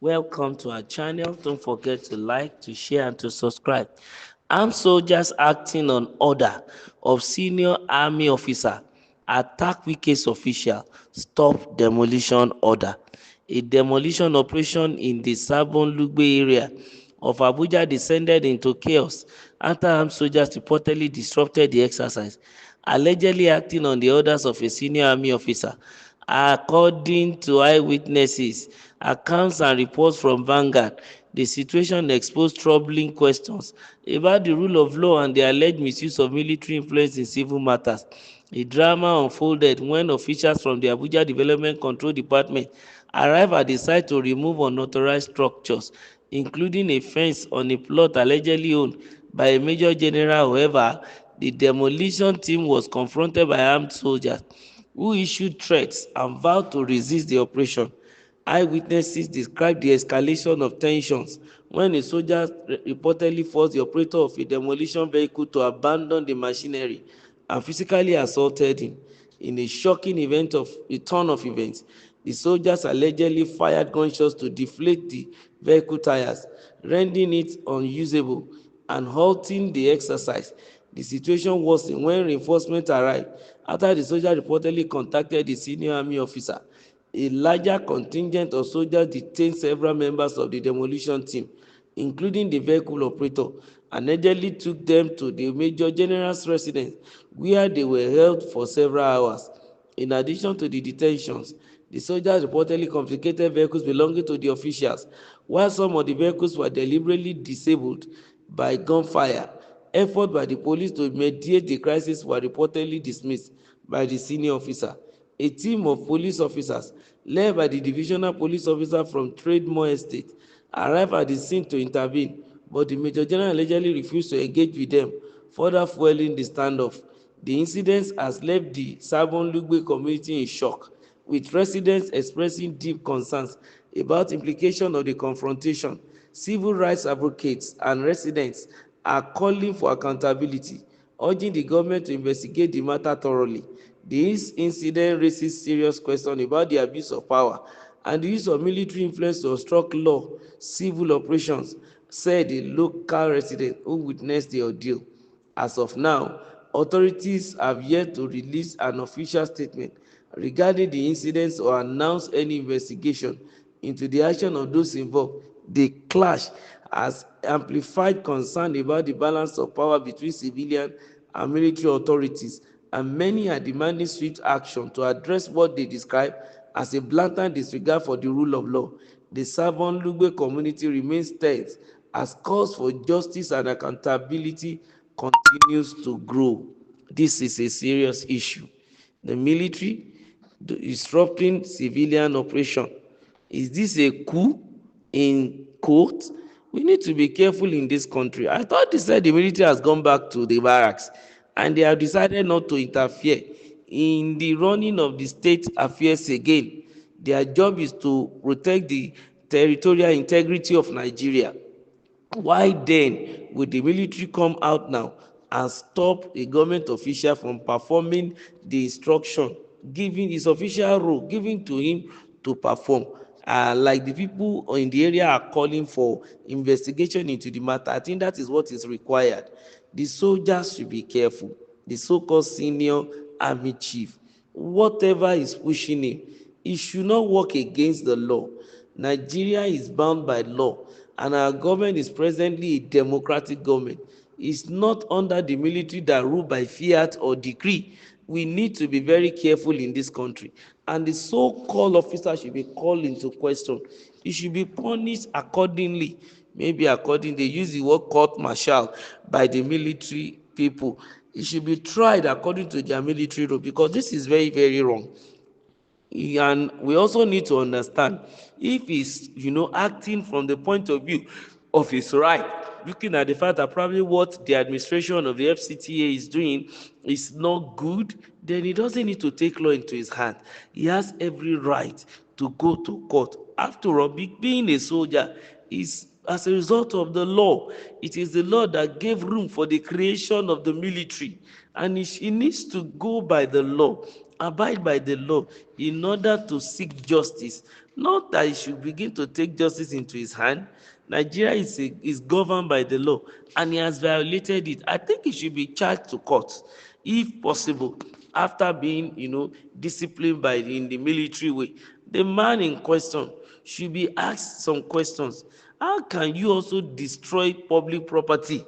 Welcome to our channel. Don't forget to like, to share, and to subscribe. Armed soldiers acting on order of senior army officer attack Wike's official, stop demolition order. A demolition operation in the Sabon Lugbe area of Abuja descended into chaos after armed soldiers reportedly disrupted the exercise, allegedly acting on the orders of a senior army officer. According to eyewitnesses, accounts and reports from Vanguard, the situation exposed troubling questions about the rule of law and the alleged misuse of military influence in civil matters. The drama unfolded when officials from the Abuja Development Control Department arrived at the site to remove unauthorized structures, including a fence on a plot allegedly owned by a major general. However, the demolition team was confronted by armed soldiers who issued threats and vowed to resist the operation. Eyewitnesses described the escalation of tensions when a soldier reportedly forced the operator of a demolition vehicle to abandon the machinery and physically assaulted him. In a shocking turn of events, the soldiers allegedly fired gunshots to deflate the vehicle tires, rendering it unusable and halting the exercise. The situation worsened when reinforcements arrived after the soldier reportedly contacted the senior army officer. A larger contingent of soldiers detained several members of the demolition team, including the vehicle operator, and allegedly took them to the major general's residence, where they were held for several hours. In addition to the detentions, the soldiers reportedly confiscated vehicles belonging to the officials, while some of the vehicles were deliberately disabled by gunfire. Efforts by the police to mediate the crisis were reportedly dismissed by the senior officer. A team of police officers, led by the divisional police officer from Trademore Estate, arrived at the scene to intervene, but the Major General allegedly refused to engage with them, further fueling the standoff. The incident has left the Sabon Lugbe community in shock, with residents expressing deep concerns about implications of the confrontation. Civil rights advocates and residents are calling for accountability, urging the government to investigate the matter thoroughly. This incident raises serious questions about the abuse of power and the use of military influence to obstruct law, civil operations, said a local resident who witnessed the ordeal. As of now, authorities have yet to release an official statement regarding the incidents or announce any investigation into the action of those involved. The clash has amplified concern about the balance of power between civilian and military authorities, and many are demanding swift action to address what they describe as a blatant disregard for the rule of law. The Savon Lugbe community remains tense as calls for justice and accountability continues to grow. This is a serious issue. The military disrupting civilian operation. Is this a coup in court? We need to be careful in this country. I thought they said the military has gone back to the barracks and they have decided not to interfere in the running of the state affairs again. Their job is to protect the territorial integrity of Nigeria. Why then would the military come out now and stop a government official from performing the instruction given his official role given to him to perform? Like the people in the area are calling for investigation into the matter. I think that is what is required. The soldiers should be careful. The so-called senior army chief, whatever is pushing him, he should not work against the law. Nigeria is bound by law, and our government is presently a democratic government. It's not under the military that rule by fiat or decree. We need to be very careful in this country, and the so-called officer should be called into question. He should be punished accordingly. Maybe according, they use the word court martial by the military people. He should be tried according to their military rule, because this is very, very wrong. And we also need to understand, if he's acting from the point of view of his right, looking at the fact that probably what the administration of the FCTA is doing is not good, then he doesn't need to take law into his hand. He has every right to go to court. After all, being a soldier is as a result of the law. It is the law that gave room for the creation of the military, and he needs to go by the law. abide by the law in order to seek justice, not that he should begin to take justice into his hand. Nigeria is governed by the law, and he has violated it. I think he should be charged to court, if possible, after being, disciplined in the military way. The man in question should be asked some questions. How can you also destroy public property,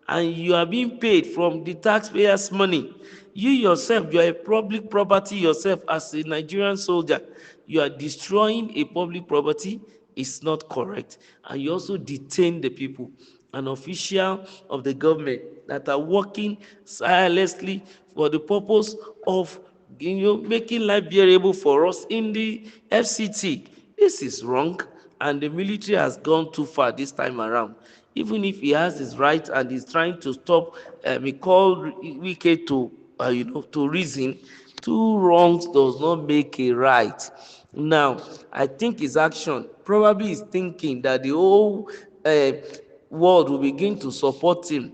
and you are being paid from the taxpayers' money? You yourself, you are a public property yourself. As a Nigerian soldier, you are destroying a public property. It's not correct. And you also detain the people, an official of the government that are working tirelessly for the purpose of, making life bearable for us in the FCT. This is wrong, and the military has gone too far this time around. Even if he has his right and is trying to stop, he called Wike to reason. Two wrongs does not make a right. Now, I think his action probably is thinking that the whole world will begin to support him,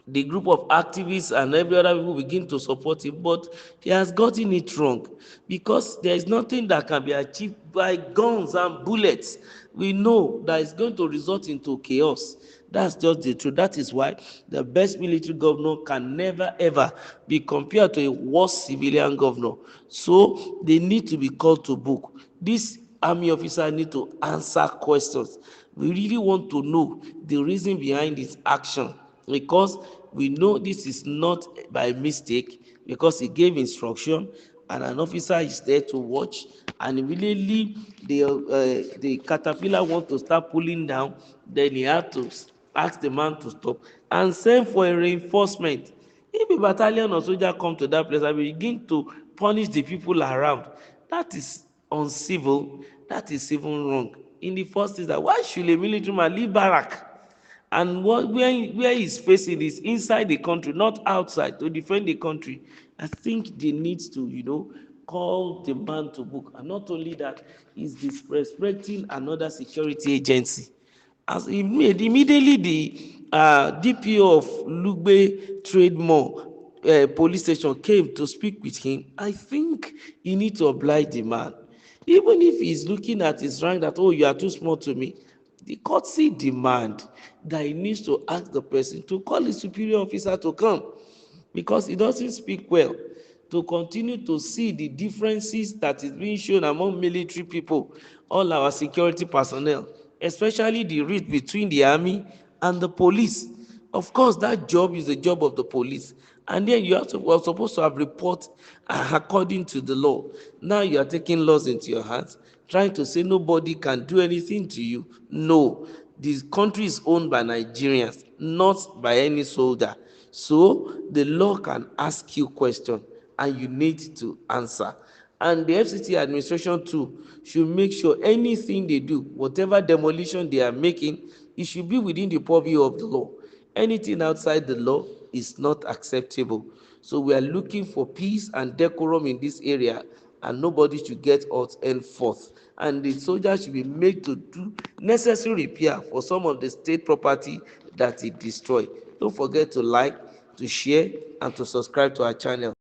the group of activists and every other people begin to support him, but he has gotten it wrong, because there is nothing that can be achieved by guns and bullets. We know that it's going to result into chaos. That's just the truth. That is why the best military governor can never ever be compared to a worse civilian governor. So they need to be called to book. This army officer need to answer questions. We really want to know the reason behind his action, because we know this is not by mistake, because he gave instruction and an officer is there to watch, and immediately the caterpillar want to start pulling down, then he had to ask the man to stop and send for a reinforcement. If a battalion or soldier come to that place and begin to punish the people around, that is uncivil. That is even wrong. In the first instance, why should a military man leave barrack? And where he's facing is inside the country, not outside, to defend the country. I think they need to, call the man to book. And not only that, he's disrespecting another security agency. As he made immediately, the DPO of Lugbe Trade Mall police station came to speak with him. I think he need to oblige the man, even if he's looking at his rank that, oh, you are too small to me. The courtesy demand that he needs to ask the person to call his superior officer to come, because he doesn't speak well, to continue to see the differences that is being shown among military people, all our security personnel, especially the rift between the army and the police. Of course, that job is the job of the police, and then you are supposed to have report according to the law. Now you are taking laws into your hands, trying to say nobody can do anything to you. No, this country is owned by Nigerians, not by any soldier. So the law can ask you questions and you need to answer. And the FCT administration too should make sure anything they do, whatever demolition they are making, it should be within the purview of the law. Anything outside the law is not acceptable. So we are looking for peace and decorum in this area, and nobody should get hurt henceforth. And the soldiers should be made to do necessary repair for some of the state property that it destroyed. Don't forget to like, to share, and to subscribe to our channel.